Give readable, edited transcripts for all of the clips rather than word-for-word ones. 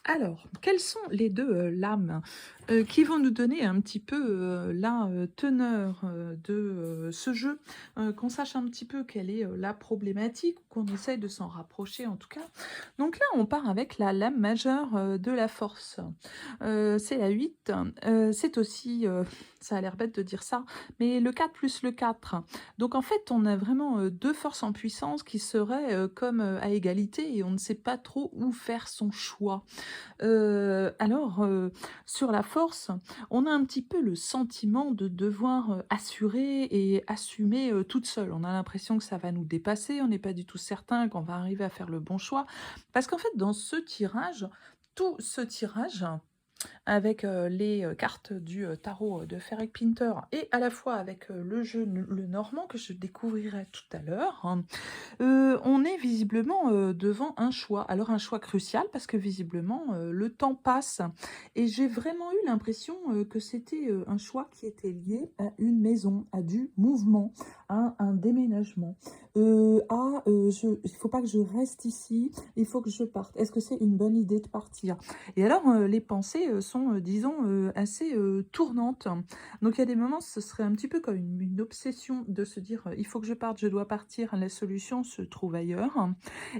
Alors, quelles sont les 2 lames, qui vont nous donner un petit peu, la, teneur, de, ce jeu? Qu'on sache un petit peu quelle est, la problématique, ou qu'on essaye de s'en rapprocher en tout cas. Donc là, on part avec la lame majeure, de la force. C'est la 8. C'est aussi, ça a l'air bête de dire ça, mais le 4 plus le 4. Donc en fait, on a vraiment, 2 forces en puissance qui seraient, comme, à égalité, et on ne sait pas trop où faire son choix. Alors, sur la force, on a un petit peu le sentiment de devoir, assurer et assumer, toute seule. On a l'impression que ça va nous dépasser, on n'est pas du tout certain qu'on va arriver à faire le bon choix. Parce qu'en fait, dans ce tirage, tout ce tirage avec, les, cartes du, tarot, de Ferric Pinter, et à la fois avec, le jeu le normand que je découvrirai tout à l'heure. On est visiblement, devant un choix. Alors un choix crucial parce que visiblement, le temps passe, et j'ai vraiment eu l'impression, que c'était, un choix qui était lié à une maison, à du mouvement, à un déménagement, je il faut pas que je reste ici, il faut que je parte. Est-ce que c'est une bonne idée de partir? Et alors, les pensées, sont, disons, assez, tournantes. Donc il y a des moments, ce serait un petit peu comme une obsession de se dire, «Il faut que je parte, je dois partir, la solution se trouve ailleurs»,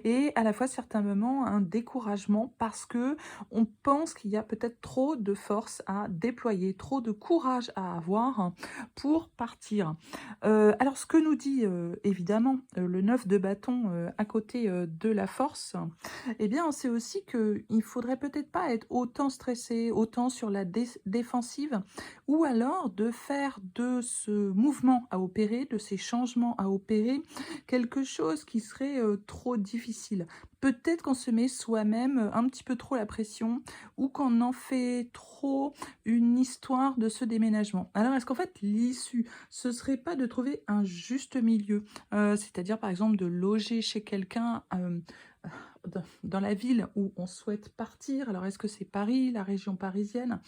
et à la fois, certains moments, un découragement parce que on pense qu'il y a peut-être trop de force à déployer, trop de courage à avoir pour partir. Alors ce que nous dit, évidemment, le 9 de bâton, à côté, de la force, eh bien, c'est aussi qu'il faudrait peut-être pas être autant stressé, autant sur la défensive, ou alors de faire de ce mouvement à opérer, de ces changements à opérer, quelque chose qui serait, trop difficile. Peut-être qu'on se met soi-même, un petit peu trop la pression, ou qu'on en fait trop une histoire de ce déménagement. Alors est-ce qu'en fait l'issue, ce serait pas de trouver un juste milieu? C'est-à-dire par exemple de loger chez quelqu'un, dans la ville où on souhaite partir. Alors est-ce que c'est Paris, la région parisienne?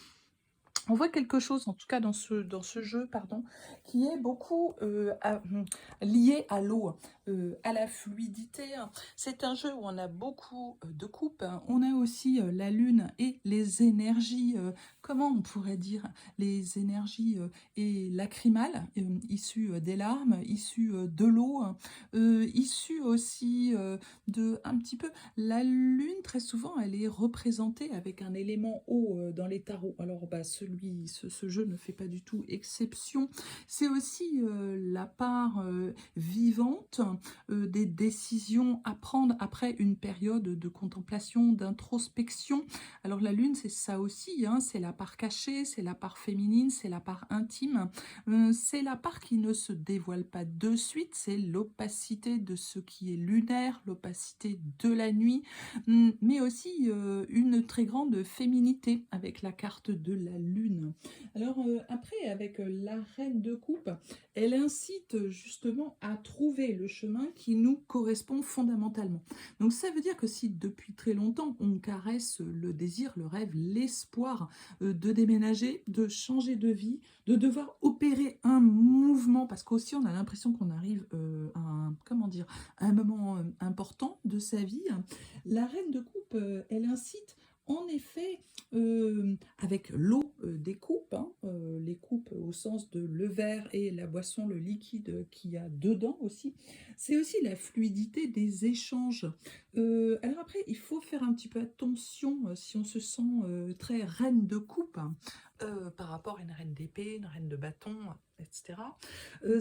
On voit quelque chose, en tout cas dans ce jeu, pardon, qui est beaucoup, lié à l'eau, à la fluidité, hein. C'est un jeu où on a beaucoup, de coupes, hein. On a aussi, la lune et les énergies, comment on pourrait dire? Les énergies, et lacrymales, issues, des larmes, issues, de l'eau, hein, issues aussi, de un petit peu la lune. Très souvent, elle est représentée avec un élément eau, dans les tarots. Alors, bah, ce jeu ne fait pas du tout exception. C'est aussi, la part, vivante, des décisions à prendre après une période de contemplation, d'introspection. Alors la lune, c'est ça aussi, hein, c'est la part cachée, c'est la part féminine, c'est la part intime, c'est la part qui ne se dévoile pas de suite, c'est l'opacité de ce qui est lunaire, l'opacité de la nuit, mais aussi, une très grande féminité avec la carte de la lune. Alors, après, avec, la reine de coupe, elle incite justement à trouver le chemin qui nous correspond fondamentalement. Donc ça veut dire que si depuis très longtemps on caresse le désir, le rêve, l'espoir, de déménager, de changer de vie, de devoir opérer un mouvement, parce qu'aussi on a l'impression qu'on arrive, à un, comment dire, à un moment, important de sa vie, la reine de coupe, elle incite en effet, avec l'eau, des coupes, hein, les coupes au sens de le verre et la boisson, le liquide qu'il y a dedans aussi. C'est aussi la fluidité des échanges. Alors après, il faut faire un petit peu attention, si on se sent, très reine de coupe, hein, par rapport à une reine d'épée, une reine de bâton, et cetera.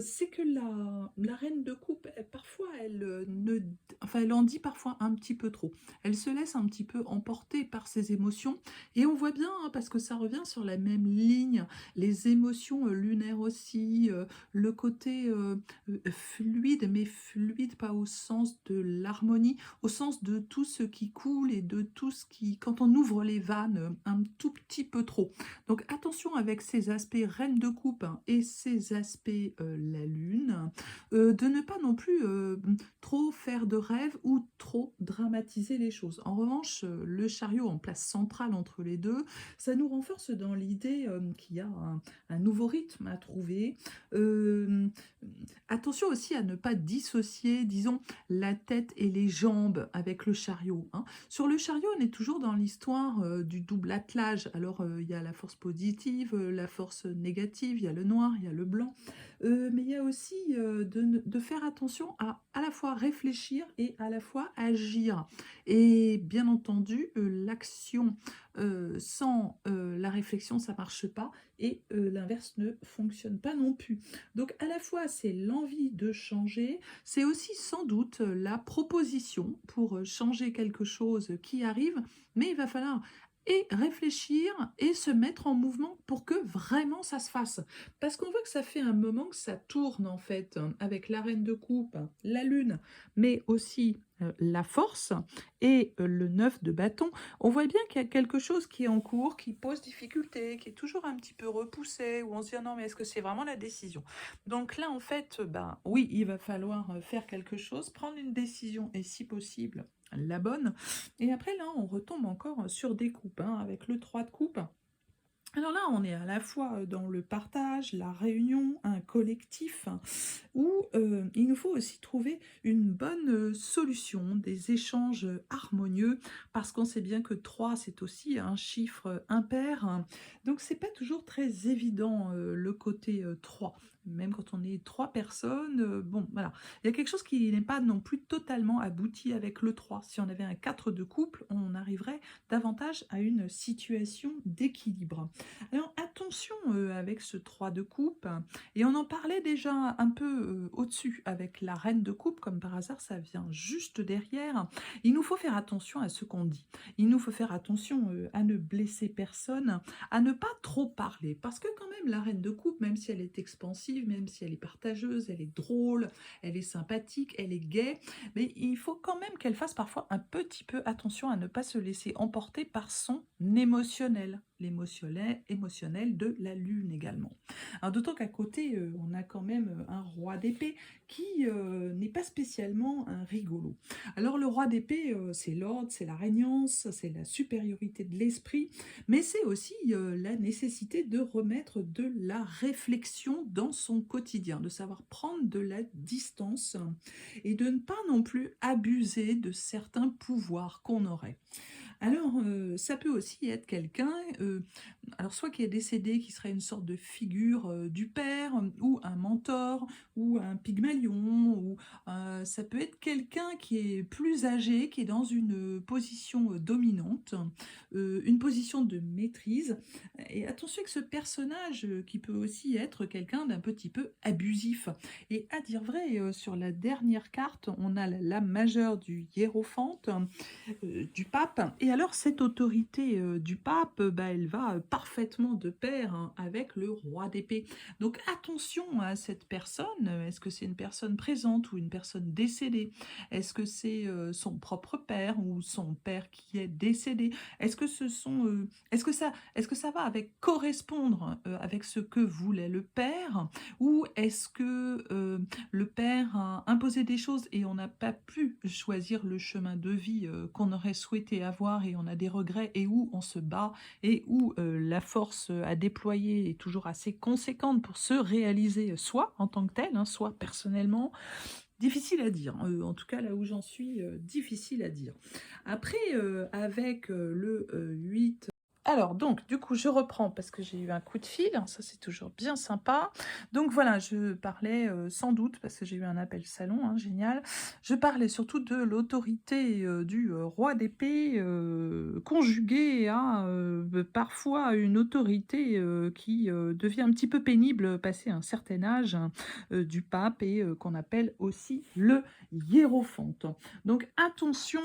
C'est que la reine de coupe, parfois, elle, ne enfin, elle en dit parfois un petit peu trop. Elle se laisse un petit peu emporter par ses émotions, et on voit bien, hein, parce que ça revient sur la même ligne, les émotions, lunaires aussi, le côté, fluide, mais fluide pas au sens de l'harmonie, au sens de tout ce qui coule et de tout ce qui, quand on ouvre les vannes, un tout petit peu trop. Donc attention avec ces aspects reine de coupe hein, et ces aspects la lune, de ne pas non plus trop faire de rêves ou trop dramatiser les choses. En revanche, le chariot en place centrale entre les deux, ça nous renforce dans l'idée qu'il y a un nouveau rythme à trouver. Euh, Attention aussi à ne pas dissocier, disons, la tête et les jambes avec le chariot, hein. Sur le chariot, on est toujours dans l'histoire du double attelage. Alors, il y a la force positive, la force négative, il y a le noir, il y a le blanc. Mais il y a aussi de faire attention à la fois réfléchir et à la fois agir. Et bien entendu, l'action sans la réflexion, ça marche pas. Et l'inverse ne fonctionne pas non plus. Donc à la fois, c'est l'envie de changer, c'est aussi sans doute la proposition pour changer quelque chose qui arrive, mais il va falloir et réfléchir et se mettre en mouvement pour que vraiment ça se fasse. Parce qu'on voit que ça fait un moment que ça tourne en fait, avec la reine de coupe, la lune, mais aussi la force et le 9 de bâton. On voit bien qu'il y a quelque chose qui est en cours, qui pose difficulté, qui est toujours un petit peu repoussé, où on se dit ah non mais est-ce que c'est vraiment la décision? Donc là en fait, ben oui, il va falloir faire quelque chose, prendre une décision et si possible la bonne. Et après là on retombe encore sur des coupes, hein, avec le 3 de coupe. Alors là, on est à la fois dans le partage, la réunion, un collectif, où il nous faut aussi trouver une bonne solution, des échanges harmonieux, parce qu'on sait bien que 3 c'est aussi un chiffre impair, hein. Donc c'est pas toujours très évident le côté 3. Même quand on est 3 personnes, bon voilà, il y a quelque chose qui n'est pas non plus totalement abouti avec le 3. Si on avait un 4 de couple, on arriverait davantage à une situation d'équilibre. Alors attention avec ce 3 de coupe, et on en parlait déjà un peu au-dessus avec la reine de coupe, comme par hasard ça vient juste derrière. Il nous faut faire attention à ce qu'on dit, il nous faut faire attention à ne blesser personne, à ne pas trop parler, parce que quand même la reine de coupe, même si elle est expansive, même si elle est partageuse, elle est drôle, elle est sympathique, elle est gaie, mais il faut quand même qu'elle fasse parfois un petit peu attention à ne pas se laisser emporter par son émotionnel, émotionnel de la lune également. Alors, d'autant qu'à côté, on a quand même un roi d'épée qui n'est pas spécialement un rigolo. Alors le roi d'épée, c'est l'ordre, c'est la régnance, c'est la supériorité de l'esprit, mais c'est aussi la nécessité de remettre de la réflexion dans son quotidien, de savoir prendre de la distance et de ne pas non plus abuser de certains pouvoirs qu'on aurait. Alors, ça peut aussi être quelqu'un, alors soit qui est décédé, qui serait une sorte de figure du père, ou un mentor, ou un pygmalion, ou ça peut être quelqu'un qui est plus âgé, qui est dans une position dominante, une position de maîtrise. Et attention avec ce personnage qui peut aussi être quelqu'un d'un petit peu abusif. Et à dire vrai, sur la dernière carte, on a la lame majeure du hiérophante, du pape. Et alors, cette autorité du pape, bah, elle va parfaitement de pair hein, avec le roi d'épée. Donc, attention à cette personne. Est-ce que c'est une personne présente ou une personne décédée? Est-ce que c'est son propre père ou son père qui est décédé? Est-ce que ce sont, est-ce que ça va avec correspondre avec ce que voulait le père? Ou est-ce que le père a imposé des choses et on n'a pas pu choisir le chemin de vie qu'on aurait souhaité avoir et on a des regrets et où on se bat et où la force à déployer est toujours assez conséquente pour se réaliser soit en tant que tel, hein, soit personnellement. Difficile à dire, en tout cas là où j'en suis, difficile à dire. Après, avec le 8. Alors, donc, du coup, je reprends parce que j'ai eu un coup de fil, hein, ça c'est toujours bien sympa. Donc voilà, je parlais sans doute, parce que j'ai eu un appel salon, hein, génial, je parlais surtout de l'autorité du roi d'épée conjuguée à parfois une autorité qui devient un petit peu pénible passé un certain âge, hein, du pape et qu'on appelle aussi le hiérophante. Donc attention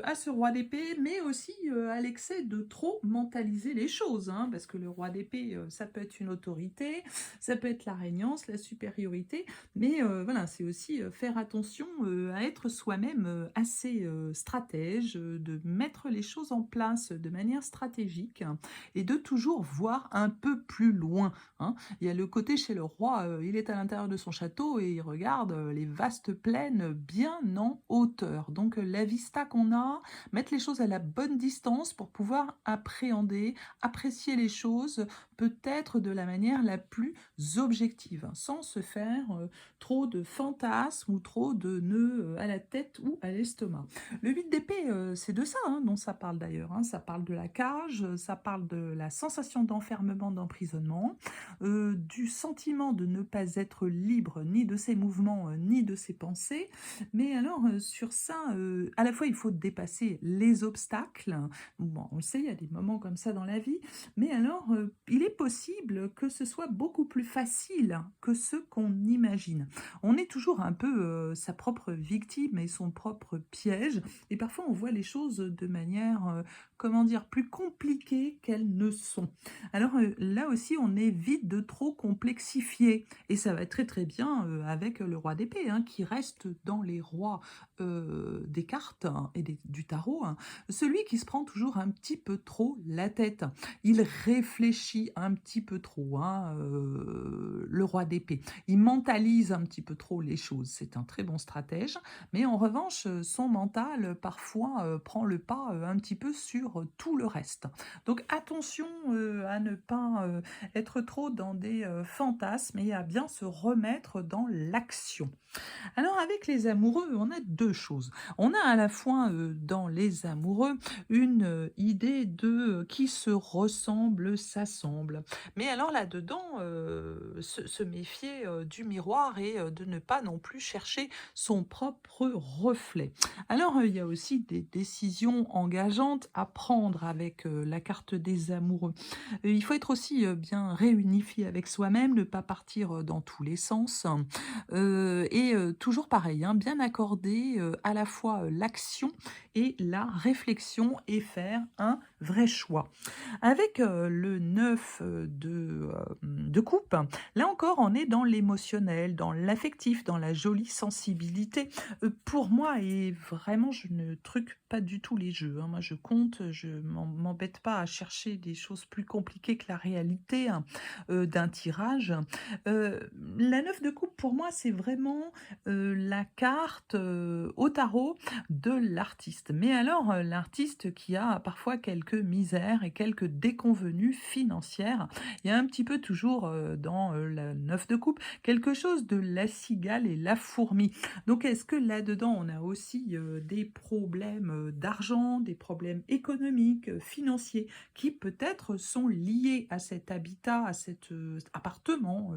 à ce roi d'épée, mais aussi à l'excès de trop mentir mentaliser les choses, hein, parce que le roi d'épée, ça peut être une autorité, ça peut être la régnance, la supériorité, mais voilà, c'est aussi faire attention à être soi-même assez stratège, de mettre les choses en place de manière stratégique hein, et de toujours voir un peu plus loin. Hein. Il y a le côté chez le roi, il est à l'intérieur de son château et il regarde les vastes plaines bien en hauteur. Donc la vista qu'on a, mettre les choses à la bonne distance pour pouvoir appréhender, apprécier les choses peut-être de la manière la plus objective, hein, sans se faire trop de fantasmes ou trop de nœuds à la tête ou à l'estomac. Le 8 d'épée, c'est de ça hein, dont ça parle d'ailleurs. Hein. Ça parle de la cage, ça parle de la sensation d'enfermement, d'emprisonnement, du sentiment de ne pas être libre ni de ses mouvements, ni de ses pensées. Mais alors, sur ça, à la fois, il faut dépasser les obstacles. Bon, on le sait, il y a des moments comme ça dans la vie. Mais alors, il est possible que ce soit beaucoup plus facile que ce qu'on imagine. On est toujours un peu sa propre victime et son propre piège. Et parfois, on voit les choses de manière, comment dire, plus compliquées qu'elles ne sont. Alors là aussi, on évite de trop complexifier. Et ça va très très bien avec le roi d'épée, hein, qui reste dans les rois des cartes hein, et du tarot, hein, celui qui se prend toujours un petit peu trop la tête. Il réfléchit un petit peu trop, hein, le roi d'épée. Il mentalise un petit peu trop les choses. C'est un très bon stratège, mais en revanche, son mental parfois prend le pas un petit peu sur tout le reste. Donc attention à ne pas être trop dans des fantasmes et à bien se remettre dans l'action. Alors avec les amoureux, on a deux choses. On a à la fois dans les amoureux une idée de qui se ressemble, s'assemble. Mais alors là-dedans, se méfier du miroir et de ne pas non plus chercher son propre reflet. Alors il y a aussi des décisions engageantes à prendre avec la carte des amoureux. Il faut être aussi bien réunifié avec soi-même, ne pas partir dans tous les sens. Et toujours pareil, hein, bien accorder à la fois l'action et la réflexion et faire un vrai choix. Avec le 9 de coupe, là encore, on est dans l'émotionnel, dans l'affectif, dans la jolie sensibilité. Pour moi, et vraiment, je ne truque pas du tout les jeux. Hein. Moi, je compte, je m'embête pas à chercher des choses plus compliquées que la réalité hein, d'un tirage. Euh, la 9 de coupe, pour moi, c'est vraiment la carte au tarot de l'artiste. Mais alors, l'artiste qui a parfois quelques misères et quelques déconvenues financières, il y a un petit peu toujours dans la 9 de coupe quelque chose de la cigale et la fourmi. Donc, est-ce que là-dedans, on a aussi des problèmes d'argent, des problèmes économiques, financiers, qui peut-être sont liés à cet habitat, à cet appartement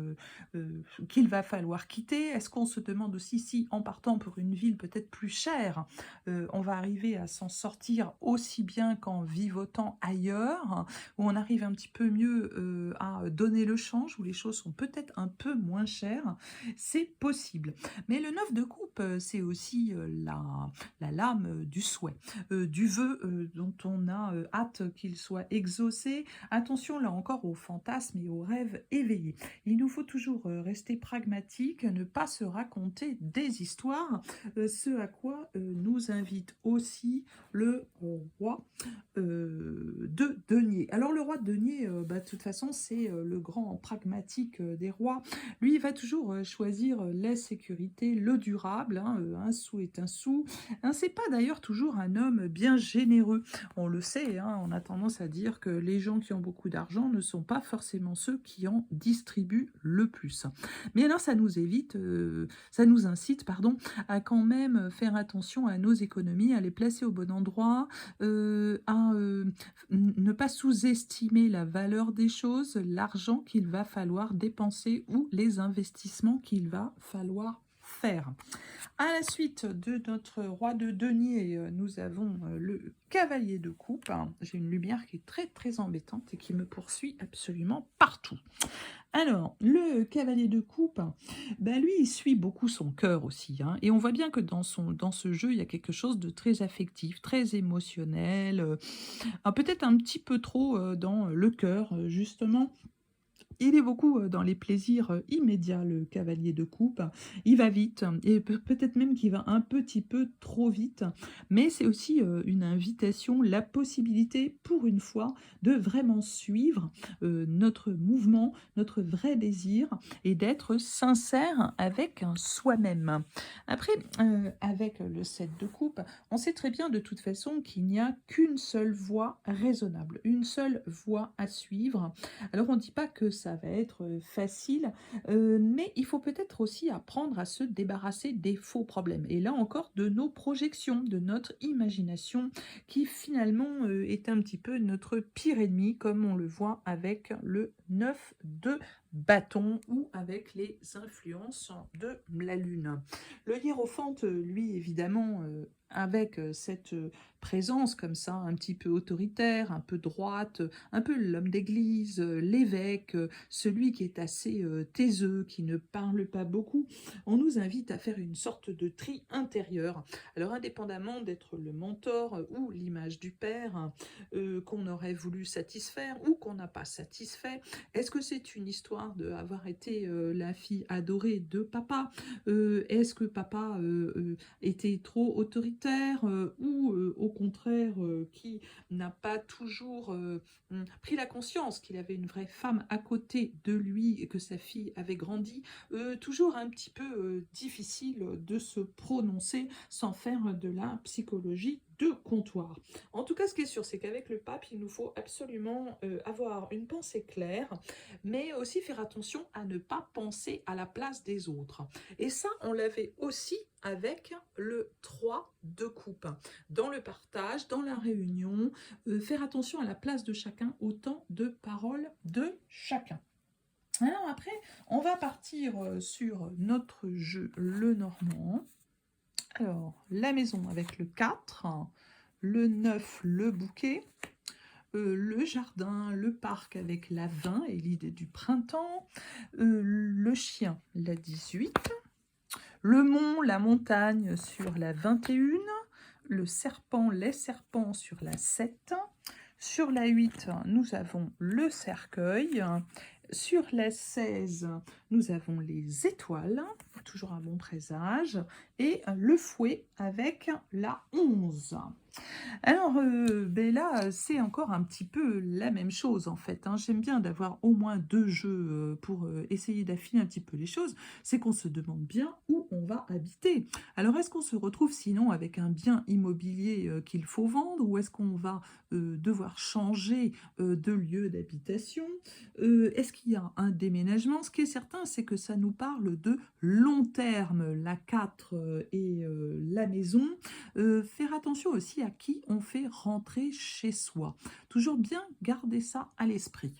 qu'il va falloir quitter? Est-ce qu'on se demande aussi si, en partant pour une ville peut-être plus chère, on va arriver à s'en sortir aussi bien qu'en vivotant ailleurs, où on arrive un petit peu mieux à donner le change, où les choses sont peut-être un peu moins chères? C'est possible. Mais le 9 de coupe, c'est aussi la lame du souhait, du vœu dont on a hâte qu'il soit exaucé. Attention là encore aux fantasmes et aux rêves éveillés. Il nous faut toujours rester pragmatique, ne pas se raconter des histoires, ce à quoi nous invite aussi le roi de denier. Alors le roi de denier, de toute façon, c'est le grand pragmatique des rois. Lui, il va toujours choisir la sécurité, le durable. Hein, un sou est un sou. Hein, c'est pas d'ailleurs toujours un homme bien généreux. On le sait, hein, on a tendance à dire que les gens qui ont beaucoup d'argent ne sont pas forcément ceux qui en distribuent le plus. Mais alors, ça nous incite, pardon, à quand même faire attention à nos économies, à les placer au bon endroit, à ne pas sous-estimer la valeur des choses, l'argent qu'il va falloir dépenser ou les investissements qu'il va falloir faire. À la suite de notre roi de denier, nous avons le cavalier de coupe. J'ai une lumière qui est très très embêtante et qui me poursuit absolument partout. Alors, le cavalier de coupe, bah lui, il suit beaucoup son cœur aussi, hein. Et on voit bien que dans ce jeu, il y a quelque chose de très affectif, très émotionnel, peut-être un petit peu trop dans le cœur, justement. Il est beaucoup dans les plaisirs immédiats, le cavalier de coupe. Il va vite et peut-être même qu'il va un petit peu trop vite. Mais c'est aussi une invitation, la possibilité pour une fois de vraiment suivre notre mouvement, notre vrai désir et d'être sincère avec soi-même. Après, avec le 7 de coupe, on sait très bien de toute façon qu'il n'y a qu'une seule voie raisonnable, une seule voie à suivre. Alors on ne dit pas que ça va être facile, mais il faut peut-être aussi apprendre à se débarrasser des faux problèmes. Et là encore, de nos projections, de notre imagination, qui finalement est un petit peu notre pire ennemi, comme on le voit avec le 9 de bâton ou avec les influences de la Lune. Le hiérophante, lui, évidemment, avec cette présence comme ça, un petit peu autoritaire, un peu droite, un peu l'homme d'église, l'évêque, celui qui est assez taiseux, qui ne parle pas beaucoup, on nous invite à faire une sorte de tri intérieur. Alors indépendamment d'être le mentor ou l'image du père qu'on aurait voulu satisfaire ou qu'on n'a pas satisfait, est-ce que c'est une histoire d'avoir été la fille adorée de papa? Est-ce que papa était trop autoritaire ou au contraire qui n'a pas toujours pris la conscience qu'il avait une vraie femme à côté de lui et que sa fille avait grandi, toujours un petit peu difficile de se prononcer sans faire de la psychologie de comptoir. En tout cas, ce qui est sûr, c'est qu'avec le pape, il nous faut absolument avoir une pensée claire, mais aussi faire attention à ne pas penser à la place des autres. Et ça, on l'avait aussi avec le 3 de coupe. Dans le partage, dans la réunion, faire attention à la place de chacun, au temps de parole de chacun. Alors après, on va partir sur notre jeu le Normand. Alors, la maison avec le 4, le 9, le bouquet, le jardin, le parc avec la 20 et l'idée du printemps, le chien, la 18, le mont, la montagne sur la 21, le serpent, les serpents sur la 7, sur la 8, nous avons le cercueil, sur la 16, nous avons les étoiles, toujours un bon présage, et le fouet avec la 11. Alors ben là, c'est encore un petit peu la même chose en fait, hein. J'aime bien d'avoir au moins deux jeux pour essayer d'affiner un petit peu les choses. C'est qu'on se demande bien où on va habiter. Alors est-ce qu'on se retrouve sinon avec un bien immobilier qu'il faut vendre ou est-ce qu'on va devoir changer de lieu d'habitation? Est-ce qu'il y a un déménagement? Ce qui est certain, c'est que ça nous parle de long terme, la 4 et la maison. Faire attention aussi à qui on fait rentrer chez soi. Toujours bien garder ça à l'esprit.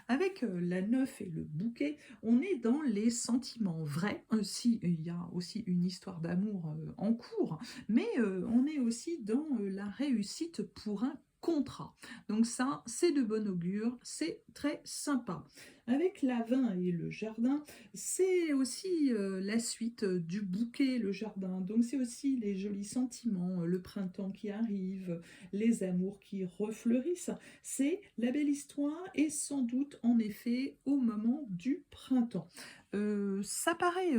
Avec la 9 et le bouquet, on est dans les sentiments vrais. Aussi, il y a aussi une histoire d'amour en cours, mais on est aussi dans la réussite pour un contrat. Donc ça, c'est de bon augure, c'est très sympa. Avec la 20 et le jardin, c'est aussi la suite du bouquet, le jardin. Donc c'est aussi les jolis sentiments, le printemps qui arrive, les amours qui refleurissent. C'est la belle histoire et sans doute en effet au moment du printemps. Ça paraît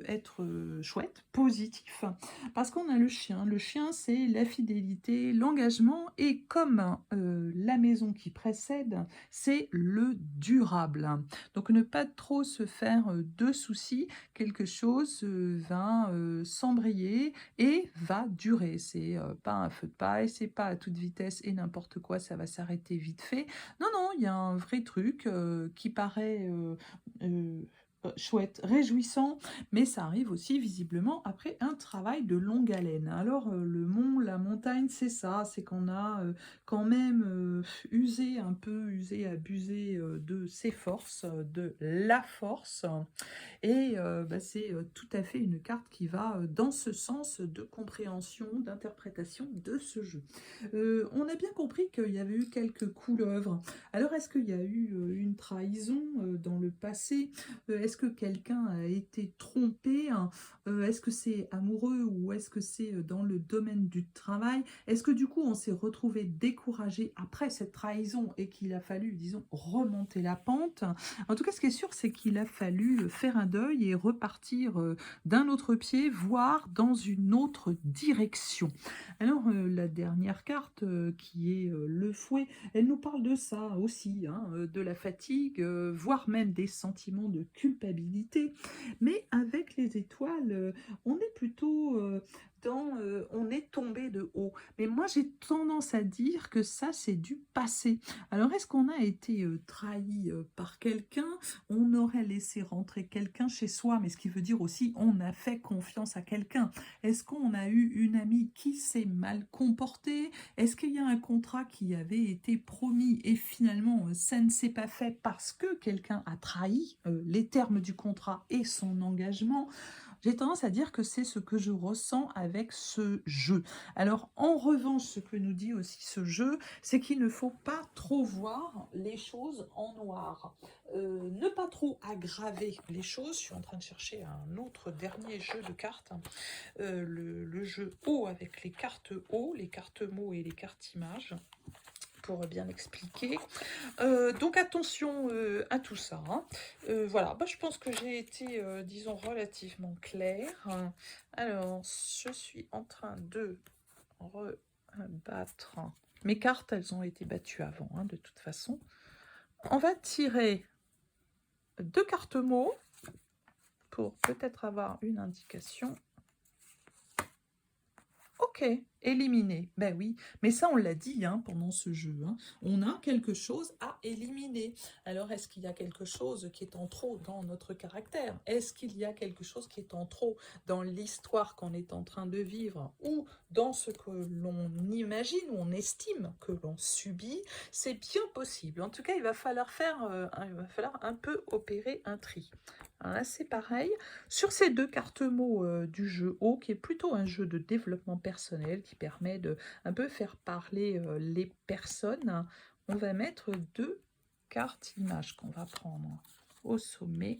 être chouette, positif, parce qu'on a le chien. Le chien, c'est la fidélité, l'engagement, et comme la maison qui précède, c'est le durable. Donc ne pas trop se faire de soucis, quelque chose va s'embrayer et va durer. C'est pas un feu de paille, c'est pas à toute vitesse et n'importe quoi, ça va s'arrêter vite fait. Non, non, il y a un vrai truc qui paraît chouette, réjouissant, mais ça arrive aussi visiblement après un travail de longue haleine. Alors le mont, la montagne, c'est ça, c'est qu'on a quand même abusé de ses forces, de la force. Et bah, c'est tout à fait une carte qui va dans ce sens de compréhension, d'interprétation de ce jeu. On a bien compris qu'il y avait eu quelques couleuvres. Alors, est-ce qu'il y a eu une trahison dans le passé? Est-ce que quelqu'un a été trompé, hein? Est-ce que c'est amoureux ou est-ce que c'est dans le domaine du travail? Est-ce que du coup, on s'est retrouvé découragé après cette trahison et qu'il a fallu, disons, remonter la pente? En tout cas, ce qui est sûr, c'est qu'il a fallu faire un deuil et repartir d'un autre pied, voire dans une autre direction. Alors, la dernière carte, qui est le fouet, elle nous parle de ça aussi, hein, de la fatigue, voire même des sentiments de culpabilité. Mais avec les étoiles, on est plutôt on est tombé de haut. Mais moi, j'ai tendance à dire que ça, c'est du passé. Alors, est-ce qu'on a été trahi par quelqu'un? On aurait laissé rentrer quelqu'un chez soi, mais ce qui veut dire aussi on a fait confiance à quelqu'un. Est-ce qu'on a eu une amie qui s'est mal comportée? Est-ce qu'il y a un contrat qui avait été promis et finalement ça ne s'est pas fait parce que quelqu'un a trahi les termes du contrat et son engagement? J'ai tendance à dire que c'est ce que je ressens avec ce jeu. Alors, en revanche, ce que nous dit aussi ce jeu, c'est qu'il ne faut pas trop voir les choses en noir. Ne pas trop aggraver les choses. Je suis en train de chercher un autre dernier jeu de cartes. Le jeu haut avec les cartes haut, les cartes mots et les cartes images, pour bien expliquer. Donc attention à tout ça, hein. Voilà, bah, je pense que j'ai été, disons, relativement claire. Alors, je suis en train de rebattre. Mes cartes, elles ont été battues avant, hein, de toute façon. On va tirer 2 cartes mots pour peut-être avoir une indication. Ok, éliminé. Ben oui, mais ça on l'a dit, hein, pendant ce jeu, hein. On a quelque chose à éliminer. Alors est-ce qu'il y a quelque chose qui est en trop dans notre caractère? Est-ce qu'il y a quelque chose qui est en trop dans l'histoire qu'on est en train de vivre ou dans ce que l'on imagine ou on estime que l'on subit? C'est bien possible. En tout cas, il va falloir il va falloir un peu opérer un tri. Alors là, c'est pareil. Sur ces 2 cartes mots du jeu haut, qui est plutôt un jeu de développement personnel, qui permet de un peu faire parler les personnes, on va mettre 2 cartes images qu'on va prendre au sommet.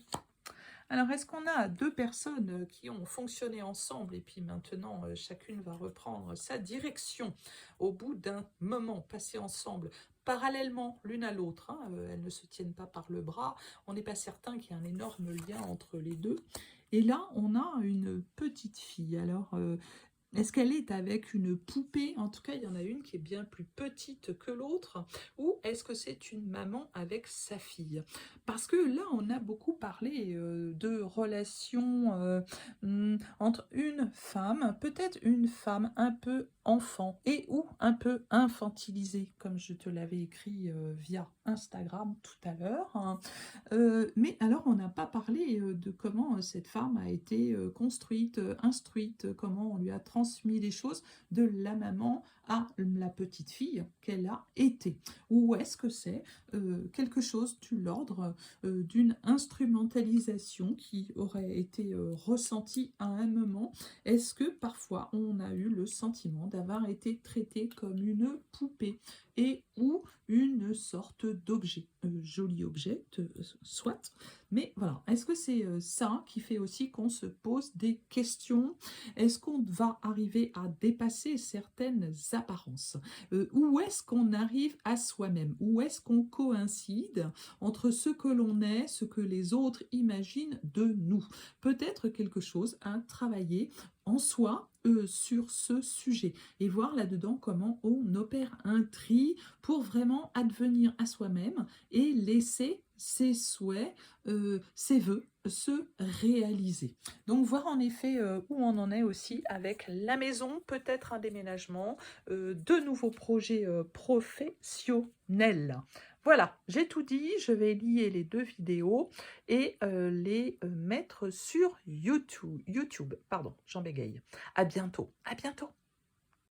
Alors, est-ce qu'on a 2 personnes qui ont fonctionné ensemble et puis maintenant chacune va reprendre sa direction au bout d'un moment passé ensemble, parallèlement l'une à l'autre, hein, elles ne se tiennent pas par le bras, on n'est pas certain qu'il y ait un énorme lien entre les deux. Et là, on a une petite fille. Alors, est-ce qu'elle est avec une poupée? En tout cas, il y en a une qui est bien plus petite que l'autre. Ou est-ce que c'est une maman avec sa fille? Parce que là, on a beaucoup parlé de relations entre une femme, peut-être une femme un peu enfant et ou un peu infantilisée, comme je te l'avais écrit via Instagram tout à l'heure, hein. Mais alors, on n'a pas parlé de comment cette femme a été construite, instruite, comment on lui a transmis les choses de la maman à la petite fille qu'elle a été. Ou est-ce que c'est quelque chose de l'ordre d'une instrumentalisation qui aurait été ressentie à un moment? Est-ce que parfois on a eu le sentiment d'avoir été traité comme une poupée et ou une sorte d'objet, joli objet, soit, mais voilà, est-ce que c'est ça qui fait aussi qu'on se pose des questions? Est-ce qu'on va arriver à dépasser certaines apparences? Où est-ce qu'on arrive à soi-même? Où est-ce qu'on coïncide entre ce que l'on est, ce que les autres imaginent de nous? Peut-être quelque chose à travailler en soi sur ce sujet et voir là-dedans comment on opère un tri pour vraiment advenir à soi-même et laisser ses souhaits, ses vœux se réaliser. Donc voir en effet où on en est aussi avec la maison, peut-être un déménagement, de nouveaux projets professionnels. Voilà, j'ai tout dit, je vais lier les 2 vidéos et les mettre sur YouTube. YouTube, pardon, j'en bégaye. À bientôt, à bientôt.